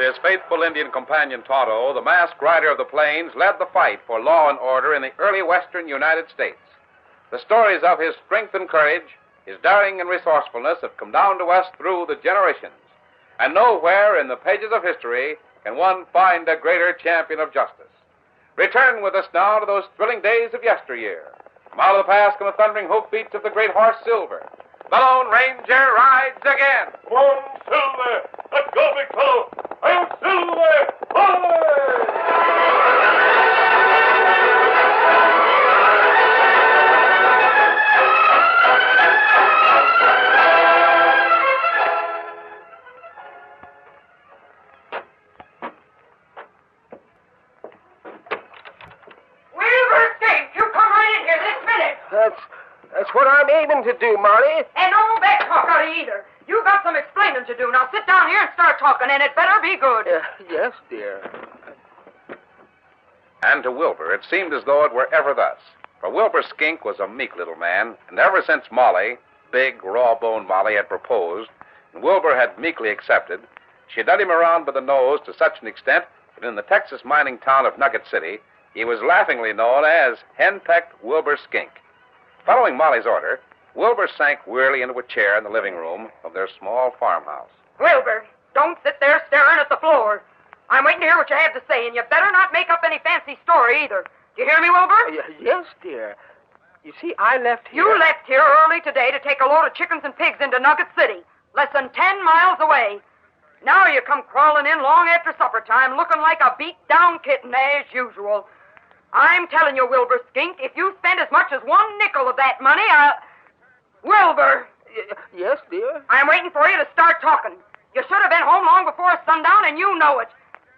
With his faithful Indian companion Tonto, the masked rider of the plains led the fight for law and order in the early western United States. The stories of his strength and courage, his daring and resourcefulness have come down to us through the generations. And nowhere in the pages of history can one find a greater champion of justice. Return with us now to those thrilling days of yesteryear. From out of the past come the thundering hoofbeats of the great horse Silver. The Lone Ranger rides again. Come on, Silver! Let's go, big fellow! I'm Silver! That's what I'm aiming to do, Molly. And no back talk out of either. You got some explaining to do. Now sit down here and start talking, and it better be good. Yes, dear. And to Wilbur, it seemed as though it were ever thus. For Wilbur Skink was a meek little man, and ever since Molly, big, raw-boned Molly, had proposed, and Wilbur had meekly accepted, she had led him around by the nose to such an extent that in the Texas mining town of Nugget City, he was laughingly known as Henpecked Wilbur Skink. Following Molly's order, Wilbur sank wearily into a chair in the living room of their small farmhouse. Wilbur, don't sit there staring at the floor. I'm waiting to hear what you have to say, and you better not make up any fancy story either. Do you hear me, Wilbur? Yes, dear. You see, I left here... You left here early today to take a load of chickens and pigs into Nugget City, less than 10 miles away. Now you come crawling in long after supper time, looking like a beat-down kitten, as usual. I'm telling you, Wilbur Skink, if you spend as much as 1 nickel of that money, Wilbur! Yes, dear? I'm waiting for you to start talking. You should have been home long before sundown, and you know it.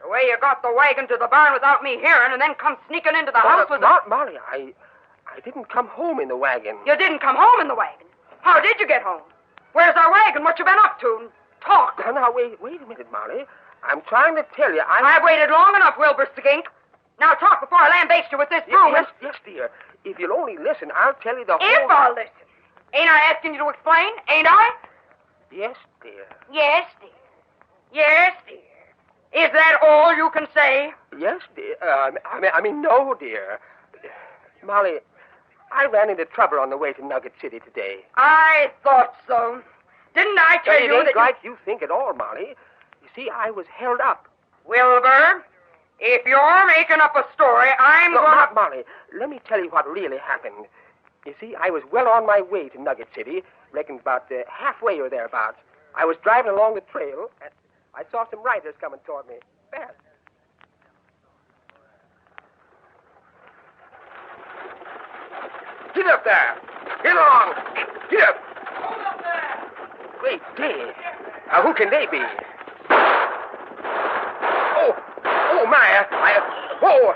The way you got the wagon to the barn without me hearing and then come sneaking into the house was... Molly, I didn't come home in the wagon. You didn't come home in the wagon? How did you get home? Where's our wagon? What you been up to? Talk. Now, wait a minute, Molly. I'm trying to tell you, I've waited long enough, Wilbur Skink. Now talk before I lambaste you with this broom. Yes, dear. If you'll only listen, I'll tell you the whole... If I'll listen. Ain't I asking you to explain? Ain't I? Yes, dear. Yes, dear. Yes, dear. Is that all you can say? Yes, dear. I mean, no, dear. Molly, I ran into trouble on the way to Nugget City today. I thought so. Didn't I tell you that... It ain't like you think at all, Molly. You see, I was held up. Wilbur, if you're making up a story, I'm going to... Not Molly. Let me tell you what really happened. You see, I was well on my way to Nugget City, reckon about halfway or thereabouts. I was driving along the trail, and I saw some riders coming toward me. Fast. Get up there! Get along! Get up! Hold up there! Great day! Now, who can they be? Oh, my! Whoa!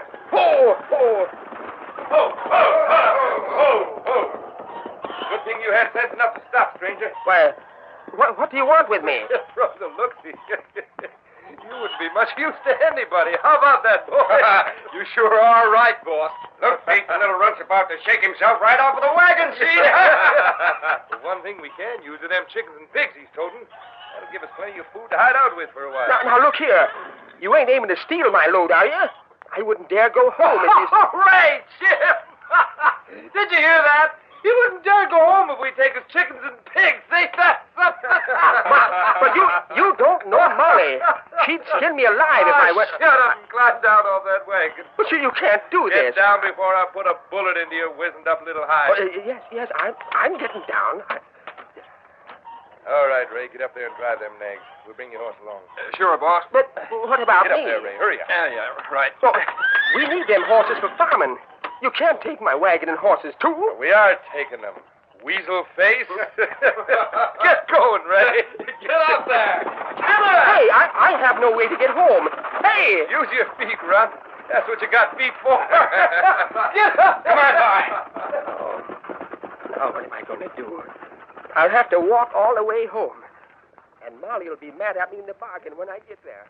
Good thing you had sense enough to stop, stranger. Why, what do you want with me? From the looks of you, you wouldn't be much use to anybody. How about that, boy? You sure are right, boss. Look, Pete, the little runt's about to shake himself right off of the wagon, see? The one thing we can use are them chickens and pigs he's toting. That'll give us plenty of food to hide out with for a while. Now, look here. You ain't aiming to steal my load, are you? I wouldn't dare go home if you... Oh, right, Chip! Did you hear that? He wouldn't dare go home if we take his chickens and pigs. Ain't that something? But you don't know Molly. She'd skin me alive if I went... Shut up and climb down off that wagon. But you can't do Get this. down before I put a bullet into your wizened up little hide. Yes, I'm getting down. All right, Ray, get up there and drive them nags. We'll bring your horse along. Sure, boss. But what about Get me? up there, Ray. Hurry up. Yeah, right. Oh, we need them horses for farming. You can't take my wagon and horses, too. We are taking them. Weasel face. Get going, Ray. Get up there. Get up. Hey, I have no way to get home. Hey! Use your feet, Runt. That's what you got feet for. Get up. Come on, boy. Now, what am I going to do? I'll have to walk all the way home. And Molly will be mad at me in the bargain when I get there.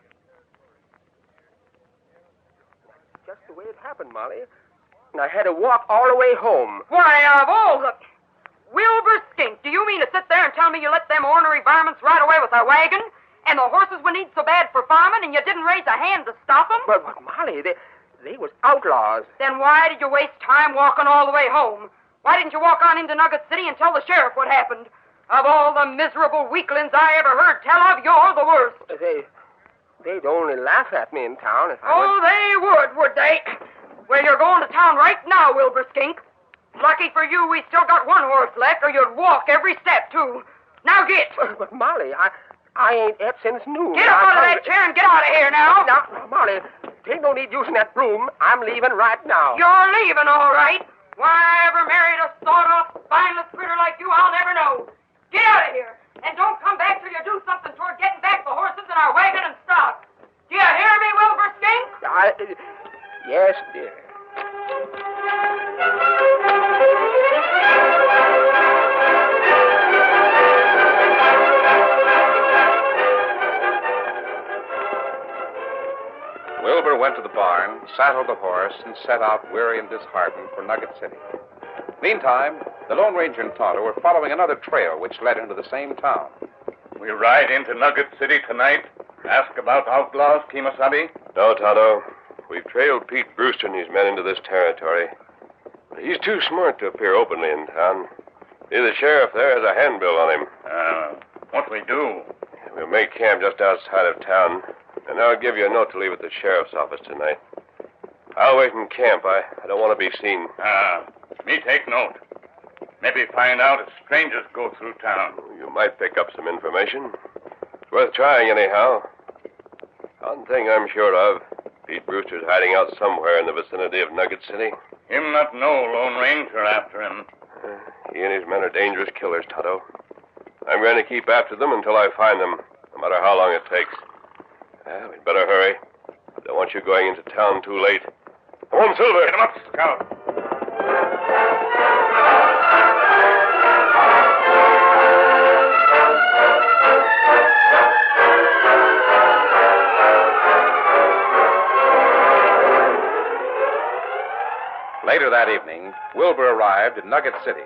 Just the way it happened, Molly. And I had to walk all the way home. Why, of all the... Wilbur Skink, do you mean to sit there and tell me you let them ornery varmints ride away with our wagon? And the horses were need so bad for farming, and you didn't raise a hand to stop them? But Molly, they was outlaws. Then why did you waste time walking all the way home? Why didn't you walk on into Nugget City and tell the sheriff what happened? Of all the miserable weaklings I ever heard tell of, you're the worst. They'd only laugh at me in town if I they would they? Well, you're going to town right now, Wilbur Skink. Lucky for you, we still got one horse left, or you'd walk every step, too. Now get. But Molly, I ain't ate since noon. Get up out of that chair and get out of here now. Now, Molly, ain't no need using that broom. I'm leaving right now. You're leaving, all right. Why I ever married a sawed-off, spineless critter like you, I'll never know. Get out of here. And don't come back till you do something toward getting back the horses in our wagon and stock. Do you hear me, Wilbur Skink? Yes, dear. Wilbur went to the barn, saddled the horse, and set out weary and disheartened for Nugget City. Meantime, the Lone Ranger and Tonto were following another trail which led into the same town. We ride into Nugget City tonight. Ask about outlaws, Kemosabe? No, Tonto. We've trailed Pete Brewster and his men into this territory. But he's too smart to appear openly in town. See, the sheriff there has a handbill on him. What we do? We'll make camp just outside of town, and I'll give you a note to leave at the sheriff's office tonight. I'll wait in camp. I don't want to be seen. Me take note. Maybe find out if strangers go through town. You might pick up some information. It's worth trying anyhow. One thing I'm sure of, Pete Brewster's hiding out somewhere in the vicinity of Nugget City. Him not know Lone Ranger after him. He and his men are dangerous killers, Tonto. I'm going to keep after them until I find them, no matter how long it takes. We'd better hurry. Don't want you going into town too late. Come on, Silver. Get him up, Scout. Later that evening, Wilbur arrived in Nugget City.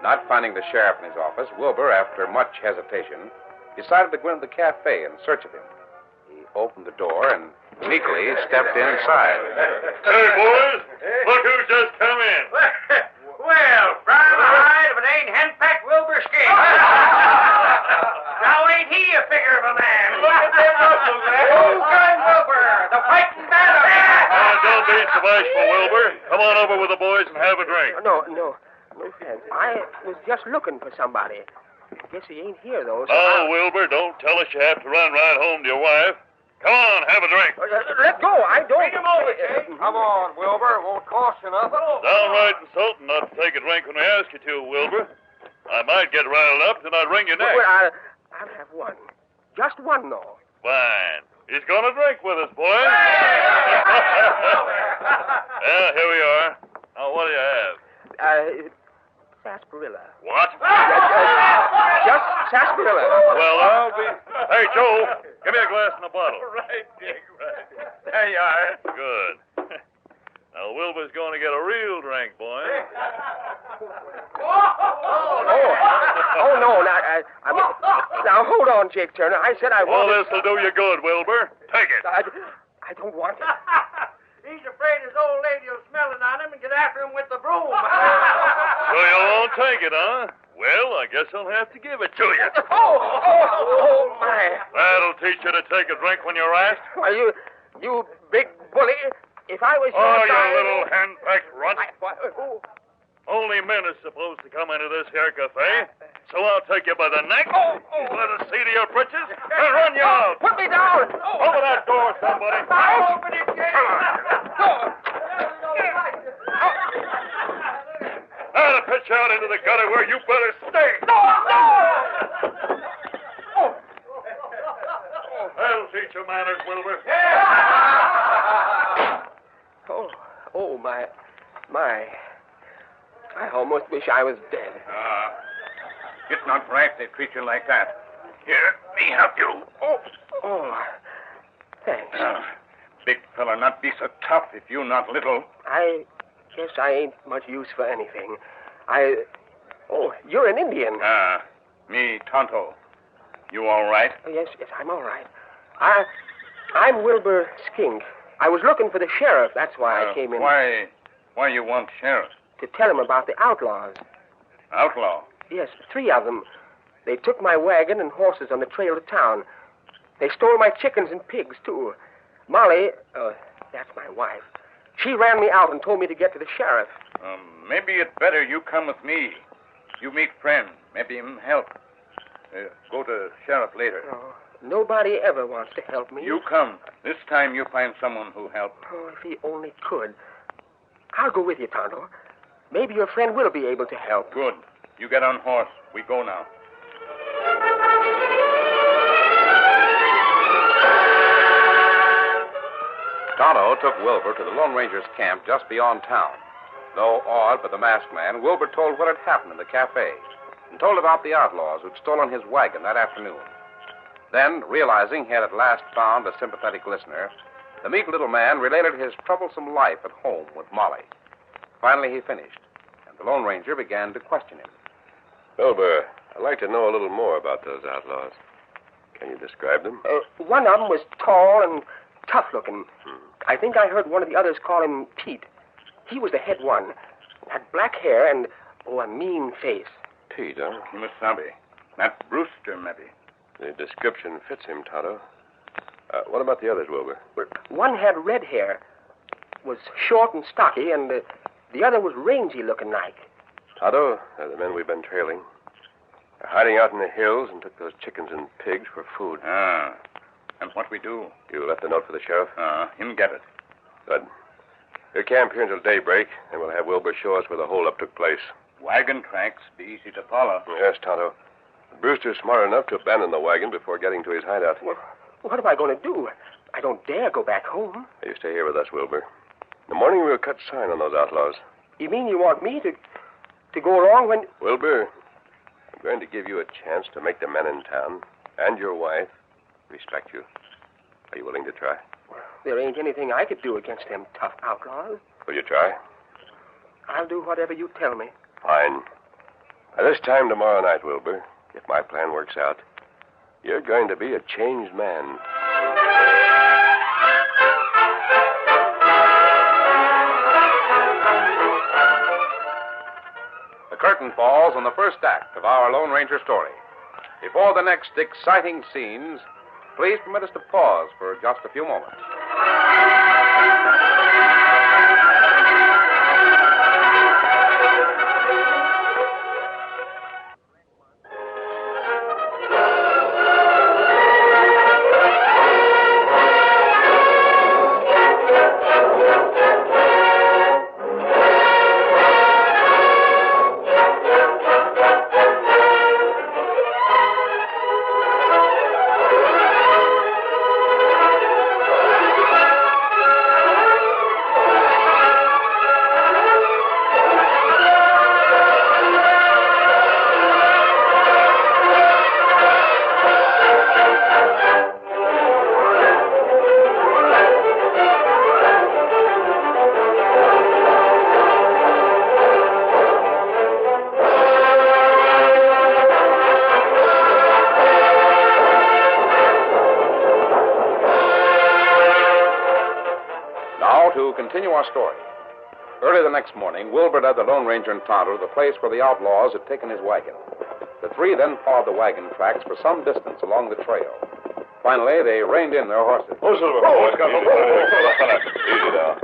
Not finding the sheriff in his office, Wilbur, after much hesitation, decided to go into the cafe in search of him. He opened the door and meekly stepped inside. Hey, boys. Look who just come in. Well, fry my hide if it ain't henpecked Wilbur Skink. Now ain't he a figure of a man? Look at them muscles, man. Old gun Wilbur, the fighting battle. Don't be so bashful, Wilbur. Come on over with the boys and have a drink. No thanks. I was just looking for somebody. Guess he ain't here, though. So Wilbur, don't tell us you have to run right home to your wife. Come on, have a drink. Let go. I don't. Bring him over, Jake. Come on, Wilbur. It won't cost you nothing. Downright insulting not to take a drink when we ask you to, Wilbur. I might get riled up, then I'd wring your neck. Well, I'll have one. Just one, though. Fine. He's going to drink with us, boys. Yeah, here we are. Now, what do you have? Sarsaparilla. What? Just sarsaparilla. Well, I'll be... Hey, Joe, give me a glass and a bottle. Right, Dick, right. There you are. Good. Now, Wilbur's going to get a real drink, boy. Oh, no. Now, hold on, Jake Turner. I said I Well, wanted... this'll do you good, Wilbur. Take it. I don't want it. He's afraid his old lady will smell it on him and get after him with the broom. So you won't take it, huh? Well, I guess I'll have to give it to you. Oh, my. That'll teach you to take a drink when you're asked. Why, you big bully. If I was Oh, your you guy... little hand-packed runt. Oh. Only men are supposed to come into this here cafe. So I'll take you by the neck. Let us see to your britches and run you out. Put me down. Open that door, somebody. I'll open it, Jake. Now to pitch out into the gutter where you better stay. That'll teach you manners, Wilbur. Oh, my. I almost wish I was dead. It's not right they treat you like that. Here, me help you. Oh, thanks. Big fella not be so tough if you not little. I guess I ain't much use for anything. Oh, you're an Indian. Me Tonto. You all right? Oh, yes, I'm all right. I'm Wilbur Skink. I was looking for the sheriff. That's why I came in. Why you want sheriff? To tell him about the outlaws. Outlaw? Yes, 3 of them. They took my wagon and horses on the trail to town. They stole my chickens and pigs, too. Molly, that's my wife, she ran me out and told me to get to the sheriff. Maybe it's better you come with me. You meet friend. Maybe him help. Go to sheriff later. Oh, nobody ever wants to help me. You come. This time you find someone who help. Oh, if he only could. I'll go with you, Tonto. Maybe your friend will be able to help. Good. You get on horse. We go now. Tonto took Wilbur to the Lone Ranger's camp just beyond town. Though awed by the masked man, Wilbur told what had happened in the cafe and told about the outlaws who'd stolen his wagon that afternoon. Then, realizing he had at last found a sympathetic listener, the meek little man related his troublesome life at home with Molly. Finally, he finished, and the Lone Ranger began to question him. Wilbur, I'd like to know a little more about those outlaws. Can you describe them? One of them was tall and tough-looking. I think I heard one of the others call him Pete. He was the head one. Had black hair and, a mean face. Pete, huh? Kimasabi. Not Brewster, maybe. The description fits him, Tonto. What about the others, Wilbur? One had red hair, was short and stocky, and the other was rangy-looking like. Tonto, they're the men we've been trailing. They're hiding out in the hills and took those chickens and pigs for food. And what we do? You left a note for the sheriff? Him get it. Good. We'll camp here until daybreak, and we'll have Wilbur show us where the holdup took place. Wagon tracks be easy to follow. Yes, Tonto. Brewster's smart enough to abandon the wagon before getting to his hideout. Well, what am I going to do? I don't dare go back home. You stay here with us, Wilbur. In the morning, we'll cut sign on those outlaws. You mean you want me to go along when... Wilbur, I'm going to give you a chance to make the men in town and your wife respect you. Are you willing to try? Well, there ain't anything I could do against them tough outlaws. Will you try? I'll do whatever you tell me. Fine. By this time tomorrow night, Wilbur, if my plan works out, you're going to be a changed man. The curtain falls on the first act of our Lone Ranger story. Before the next exciting scenes, please permit us to pause for just a few moments. To continue our story. Early the next morning, Wilbur led the Lone Ranger and Tonto to the place where the outlaws had taken his wagon. The three then followed the wagon tracks for some distance along the trail. Finally, they reined in their horses. Oh, Silver. Easy now.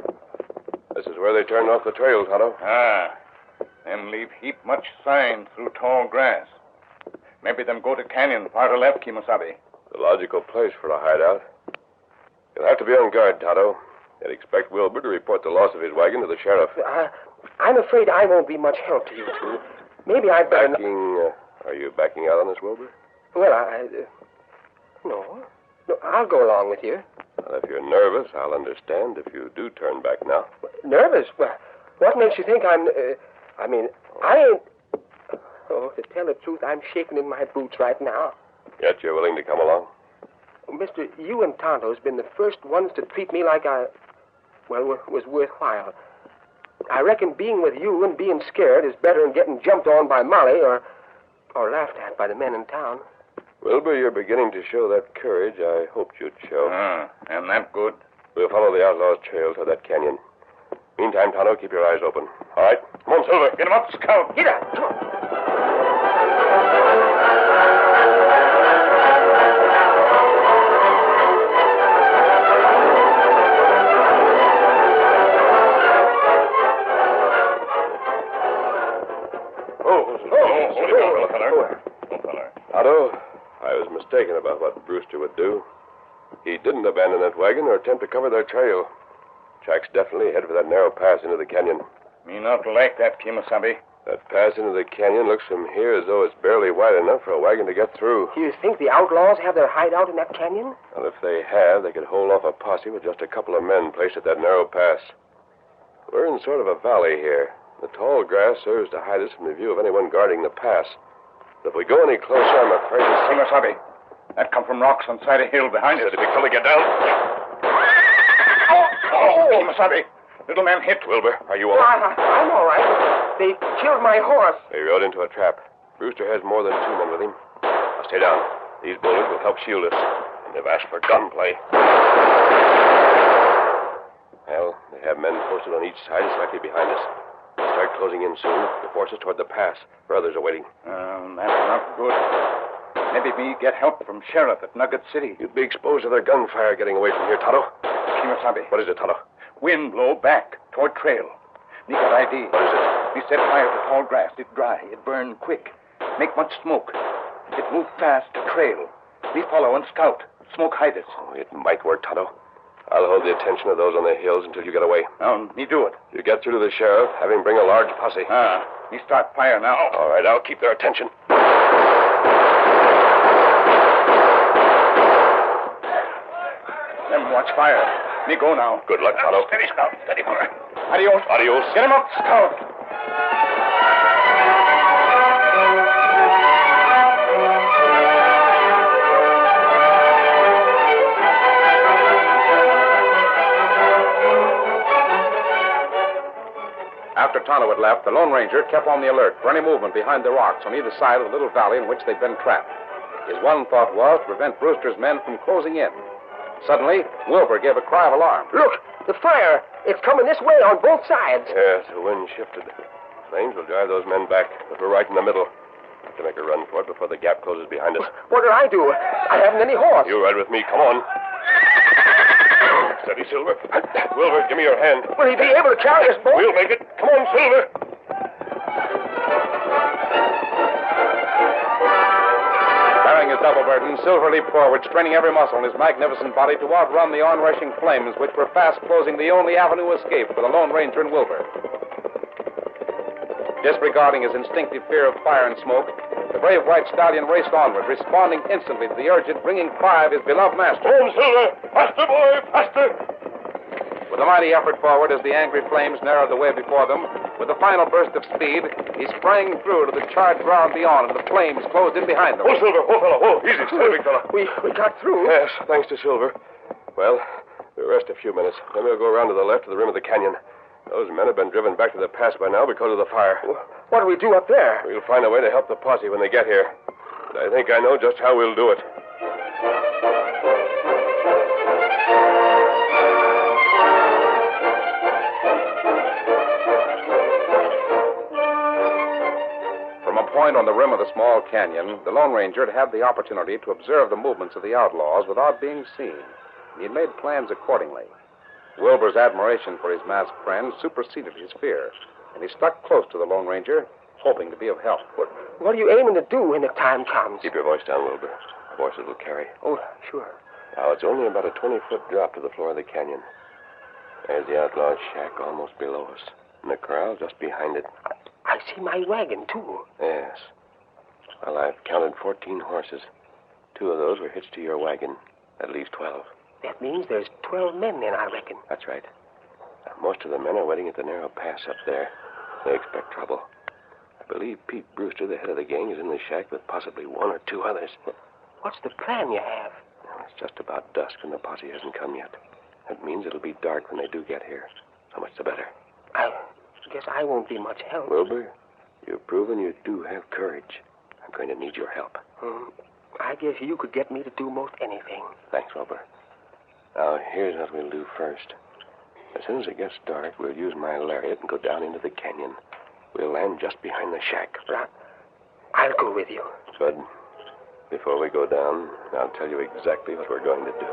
This is where they turned off the trail, Tonto. Them leave heap much sign through tall grass. Maybe them go to canyon, far to left, Kimasabi. The logical place for a hideout. You'll have to be on guard, Tonto. I'd expect Wilbur to report the loss of his wagon to the sheriff. I'm afraid I won't be much help to you two. Maybe I'd better... Are you backing out on us, Wilbur? Well, No, I'll go along with you. Well, if you're nervous, I'll understand if you do turn back now. Nervous? Well, what makes you think I'm... I ain't... Oh, to tell the truth, I'm shaking in my boots right now. Yet you're willing to come along? Mister, you and Tonto's been the first ones to treat me like was worthwhile. I reckon being with you and being scared is better than getting jumped on by Molly or laughed at by the men in town. Wilbur, you're beginning to show that courage I hoped you'd show. And that good? We'll follow the outlaw's trail to that canyon. Meantime, Tonto, keep your eyes open. All right? Come on, Silver. Get him up, Scout. Get up. Come on. Tonto, I was mistaken about what Brewster would do. He didn't abandon that wagon or attempt to cover their trail. Jack's definitely headed for that narrow pass into the canyon. Me not like that, Kimasabi. That pass into the canyon looks from here as though it's barely wide enough for a wagon to get through. Do you think the outlaws have their hideout in that canyon? Well, if they have, they could hold off a posse with just a couple of men placed at that narrow pass. We're in sort of a valley here. The tall grass serves to hide us from the view of anyone guarding the pass. But if we go any closer, I'm afraid to see... Kimasabi, that come from rocks on side of hill behind us. Did the big fella get down? Oh, Kimasabi. Little man hit. Wilbur, are you all Well, right? I'm all right. They killed my horse. They rode into a trap. Brewster has more than 2 men with him. Now stay down. These boulders will help shield us. And they've asked for gunplay. Well, they have men posted on each side, slightly behind us. They'll start closing in soon to force us toward the pass, where others are waiting. That's not good. Maybe we get help from sheriff at Nugget City. You'd be exposed to their gunfire getting away from here, Tonto. Kimasabi. What is it, Tonto? Wind blow back toward trail. Me got ID. What is it? Me set fire to tall grass. It dry. It burn quick. Make much smoke. It move fast to trail. Me follow and scout. Smoke hide us. Oh, it might work, Tonto. I'll hold the attention of those on the hills until you get away. Now, me do it. You get through to the sheriff, have him bring a large posse. Me start fire now. All right, I'll keep their attention. Them watch fire. Me go now. Good luck, Tonto. Steady, Scout. Steady, boy. Adios. Adios. Get him up, Scout. After Tonto had left, the Lone Ranger kept on the alert for any movement behind the rocks on either side of the little valley in which they'd been trapped. His one thought was to prevent Brewster's men from closing in. Suddenly, Wilbur gave a cry of alarm. Look, the fire. It's coming this way on both sides. Yes, the wind shifted. Flames will drive those men back, but we're right in the middle. Have to make a run for it before the gap closes behind us. What did I do? I haven't any horse. You ride with me. Come on. Steady, Silver. Wilbur, give me your hand. Will he be able to carry us both? We'll make it. Come on, Silver. Bearing his double burden, Silver leaped forward, straining every muscle in his magnificent body to outrun the onrushing flames which were fast closing the only avenue of escape for the Lone Ranger and Wilbur. Disregarding his instinctive fear of fire and smoke, the brave white stallion raced onward, responding instantly to the urgent, ringing cry of his beloved master. Home, Silver! Faster, boy! Faster! With a mighty effort forward as the angry flames narrowed the way before them, with a final burst of speed, he sprang through to the charred ground beyond, and the flames closed in behind them. Oh, Silver! Oh, fella! Oh, easy, steady, big fella. We got through. Yes, thanks to Silver. Well, we'll rest a few minutes. Then we'll go around to the left to the rim of the canyon. Those men have been driven back to the pass by now because of the fire. What do we do up there? We'll find a way to help the posse when they get here. But I think I know just how we'll do it. From a point on the rim of the small canyon, the Lone Ranger had had the opportunity to observe the movements of the outlaws without being seen. He had made plans accordingly. Wilbur's admiration for his masked friend superseded his fear, and he stuck close to the Lone Ranger, hoping to be of help. What are you aiming to do when the time comes? Keep your voice down, Wilbur. Voices will carry. Oh, sure. Now, it's only about a 20-foot drop to the floor of the canyon. There's the outlaw's shack almost below us, and the corral just behind it. I see my wagon, too. Yes. Well, I've counted 14 horses. 2 of those were hitched to your wagon. That leaves 12. That means there's 12 men then, I reckon. That's right. Most of the men are waiting at the narrow pass up there. They expect trouble. I believe Pete Brewster, the head of the gang, is in the shack with possibly 1 or 2 others. What's the plan you have? Well, it's just about dusk and the posse hasn't come yet. That means it'll be dark when they do get here. So much the better. I guess I won't be much help. Wilbur, you've proven you do have courage. I'm going to need your help. I guess you could get me to do most anything. Thanks, Wilbur. Now, here's what we'll do first. As soon as it gets dark, we'll use my lariat and go down into the canyon. We'll land just behind the shack. Right. I'll go with you. Good. Before we go down, I'll tell you exactly what we're going to do.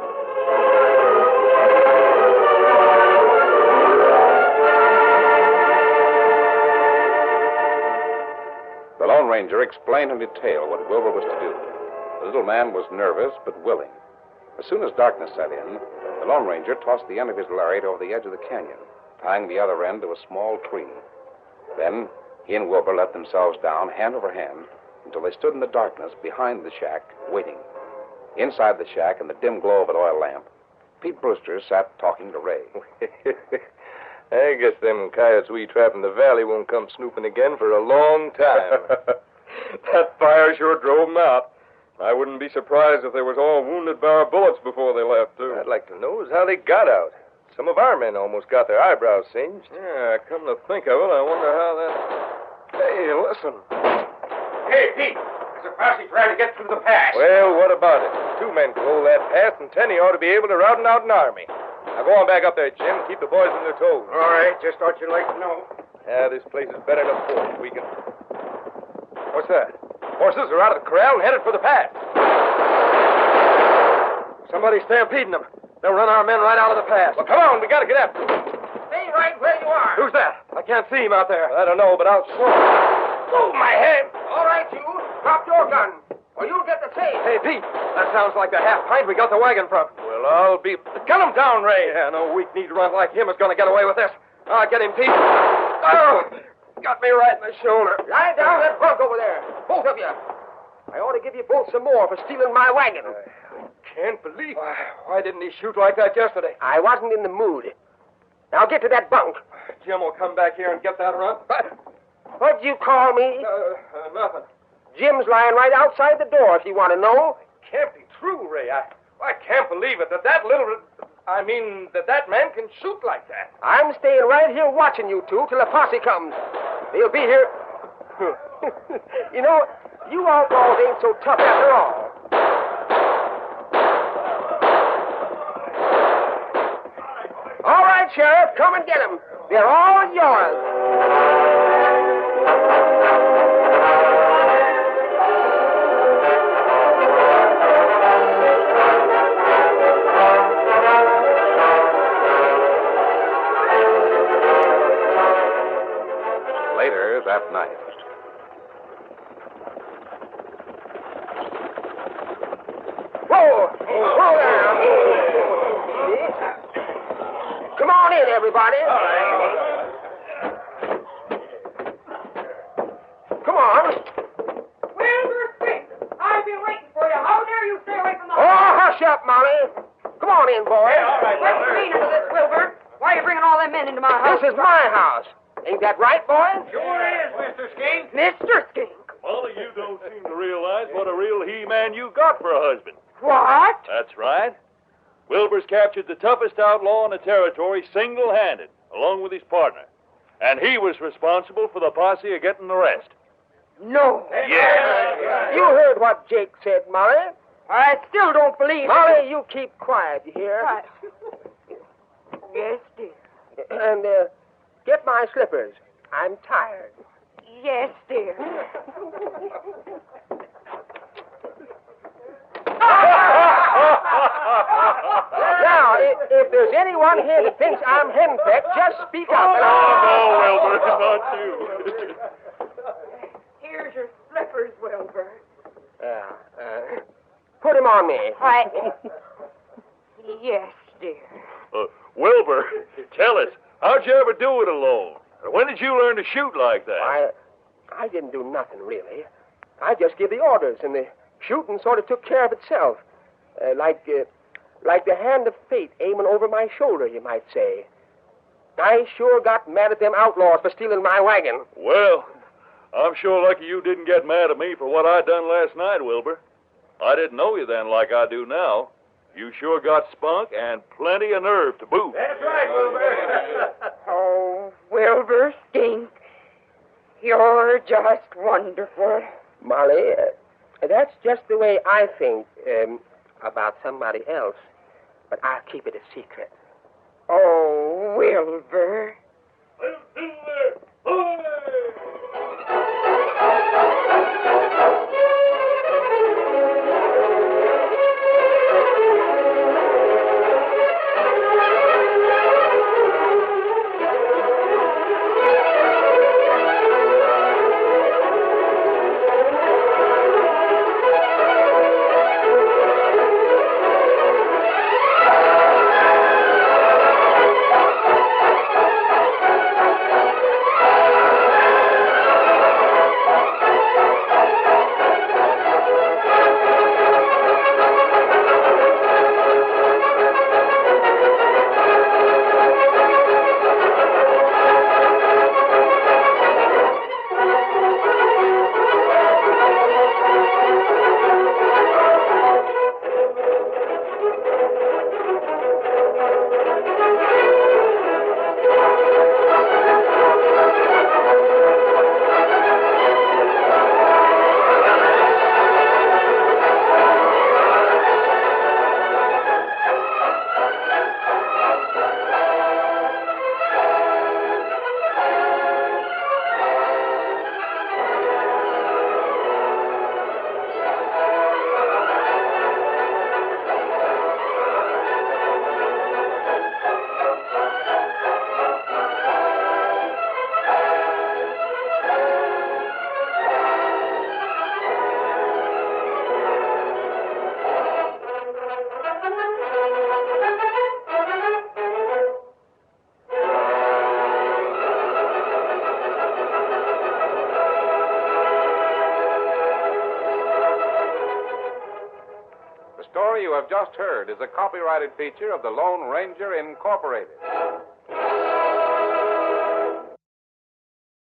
The Lone Ranger explained in detail what Wilbur was to do. The little man was nervous but willing. As soon as darkness set in, the Lone Ranger tossed the end of his lariat over the edge of the canyon, tying the other end to a small tree. Then he and Wilbur let themselves down hand over hand until they stood in the darkness behind the shack, waiting. Inside the shack, in the dim glow of an oil lamp, Pete Brewster sat talking to Ray. I guess them coyotes we trap in the valley won't come snooping again for a long time. That fire sure drove them out. I wouldn't be surprised if they was all wounded by our bullets before they left, too. I'd like to know is how they got out. Some of our men almost got their eyebrows singed. Yeah, come to think of it, I wonder how that... Hey, listen. Hey, Pete. There's a posse trying to get through the pass. Well, what about it? 2 men can hold that pass, and Tenny ought to be able to rout out an army. Now, go on back up there, Jim. Keep the boys on their toes. All right, just thought you'd like to know. Yeah, this place is better than a fort. We can... What's that? Horses are out of the corral and headed for the pass. Somebody's stampeding them. They'll run our men right out of the pass. Well, come on. We got to get after them. Stay right where you are. Who's that? I can't see him out there. I don't know, but I'll slow. Oh, my head. All right, you. Drop your gun, or you'll get the tape. Hey, Pete. That sounds like the half pint we got the wagon from. Well, I'll be... Gun him down, Ray. Yeah, no weak-kneed runt like him is going to get away with this. I'll get him, Pete. Oh, got me right in the shoulder. Lie down that bunk over there, both of you. I ought to give you both some more for stealing my wagon. I can't believe... Why didn't he shoot like that yesterday? I wasn't in the mood. Now get to that bunk. Jim will come back here and get that runt. What'd you call me? Nothing. Jim's lying right outside the door if you want to know. Can't be true, Ray. I can't believe it that that man can shoot like that. I'm staying right here watching you two till the posse comes. They'll be here. You know, you outlaws ain't so tough after all. All right, Sheriff, come and get them. They're all yours. Later that night. Whoa! Whoa there! Come on in, everybody. All right. Come on. Wilbur, Skink, I've been waiting for you. How dare you stay away from the Oh, hush up, Molly. Come on in, boy. Let's clean into this, Wilbur. Why are you bringing all them men into my house? This is my house. Ain't that right, boy? Sure is, Mr. Skink. Mr. Skink. Molly, you don't seem to realize what a real he-man you got for a husband. What? That's right. Wilbur's captured the toughest outlaw in the territory single-handed, along with his partner. And he was responsible for the posse of getting the rest. No. Yes. You heard what Jake said, Molly. I still don't believe Molly, you keep quiet, you hear? Right. Yes, dear. And, get my slippers. I'm tired. Yes, dear. Now, if there's anyone here that thinks I'm henpecked, just speak up. And No, Wilbur, not you. Here's your slippers, Wilbur. Put him on me. Yes, dear. Wilbur, tell us, how'd you ever do it alone? When did you learn to shoot like that? I didn't do nothing, really. I just give the orders, and the shooting sort of took care of itself. Like the hand of fate aiming over my shoulder, you might say. I sure got mad at them outlaws for stealing my wagon. Well, I'm sure lucky you didn't get mad at me for what I done last night, Wilbur. I didn't know you then like I do now. You sure got spunk and plenty of nerve to boot. That's right, Wilbur. Oh, Wilbur, Skink. You're just wonderful. Molly, That's just the way I think about somebody else. But I'll keep it a secret. Oh, Wilbur. The story you have just heard is a copyrighted feature of the Lone Ranger Incorporated.